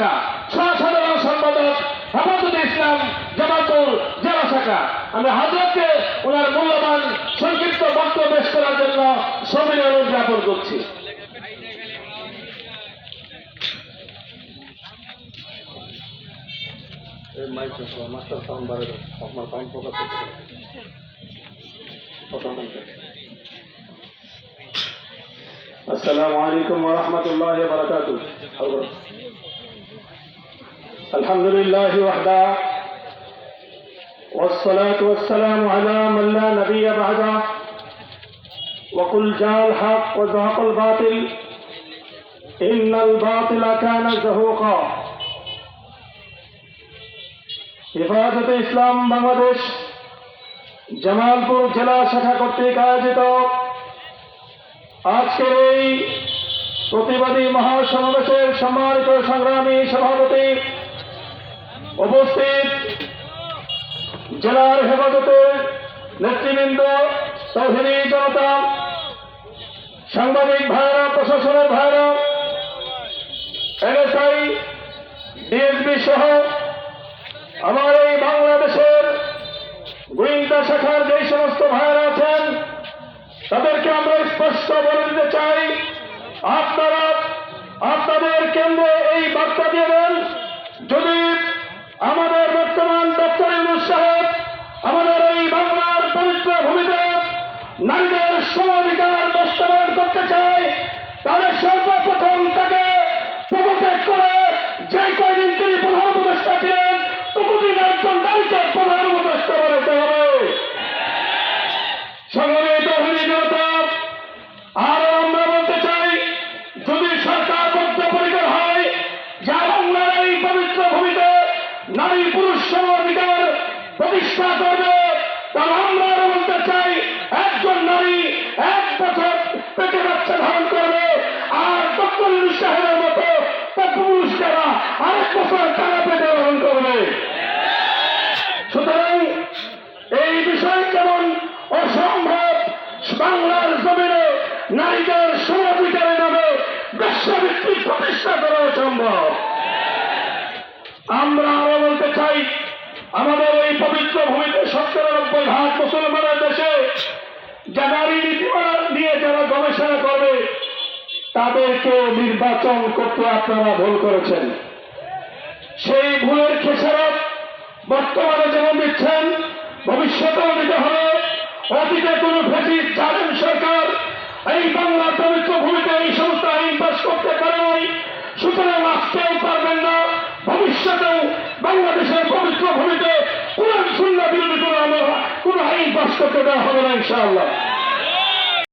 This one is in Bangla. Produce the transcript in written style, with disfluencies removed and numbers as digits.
শাখা, সাধারণ সম্পাদক হেফাজতে ইসলাম জামালপুর জেলা শাখা। আমি হযরতকে ওনার মূল্যবান সংক্ষিপ্ত বক্তব্য পেশ করার জন্য সবিনয় অনুরোধ জ্ঞাপন করছি। السلام عليكم ورحمة الله وبركاته. الحمد لله وحده والصلاة والسلام على من لا نبي بعده وقل جاء الحق وزهق الباطل إن الباطل كان زهوقا. হেফাজতে ইসলাম বাংলাদেশ জামালপুর জেলা শাখা কর্তৃক আয়োজিত আজকের এই প্রতিবাদী মহাসমাবেশের সম্মানিত সংগ্রামী সভাপতি, উপস্থিত জেলার হেফাজতের নেতৃবৃন্দ, তৌহিদি জনতা, সাংবাদিক ভাইরা, প্রশাসনের ভাইরা, এনএসআই, ডিএসবি সহ আমার এই বাংলাদেশের গোয়েন্দা শাখার যে সমস্ত ভাইরা আছেন তাদেরকে আমরা স্পষ্ট বলে দিতে চাই, আপনারা আপনাদের কেন্দ্রে এই বার্তা দিয়ে দেন, যদি আমাদের বর্তমান ডক্টর ইউনূস সাহেব আমাদের এই বাংলার পবিত্র ভূমিতে নারীদের সমাধিকার বাস্তবায়ন করতে চায়, তাহলে সর্বপ্রথম তাকে প্রভোকেট করে যে কয়দিন তিনি প্রধান উপদেষ্টা ছিলেন ততদিন একজন নারীকে প্রধান উপদেষ্টা বানাতে হবে। সংগ্রামী তৌহিদি জনতা, আরো আমরা বলতে চাই, যদি সরকার বদ্ধপরিকর হয় যা বাংলার এই পবিত্র ভূমিতে নারী পুরুষ সমাধিকার প্রতিষ্ঠা করবে, তাহলে আমরা আরো বলতে চাই, একজন নারী 1 বছর পেটে বাচ্চা ধারণ করবে, আর ডক্টর ইউনূস সাহেবের মতো পুরুষেরা 1 বছর টাকা পেটে ধারণ করবে। সুতরাং এই বিষয় কেমন অসম্ভব বাংলার জমিনে নারীদের সমাধিকারের নামে বেশ্যাবৃত্তি প্রতিষ্ঠা করা সম্ভব। আমরা আরো বলতে চাই, আমাদের এই পবিত্র ভূমিতে ৯০% মুসলমানের দেশে যা নারী নীতিমালা নিয়ে যারা গবেষণা করবে তাদেরকে নির্বাচন করতে আপনারা ভুল করেছেন। সেই ভুলের খেসারত বর্তমানে যেমন দিচ্ছেন ভবিষ্যতেও দিতে হবে। অতীতে কোন ফ্যাসিস্ট জালেম সরকার এই বাংলা পবিত্র ভূমিতে এই সমস্ত আইন পাস করতে পারে নাই, সুতরাং আজকেও পারবেন না, ভবিষ্যতেও বাংলাদেশের পবিত্র ভূমিতে কোরআন সুন্নাহ বিরোধী কোন আইন পাস করতে দেওয়া হবে না ইনশাআল্লাহ।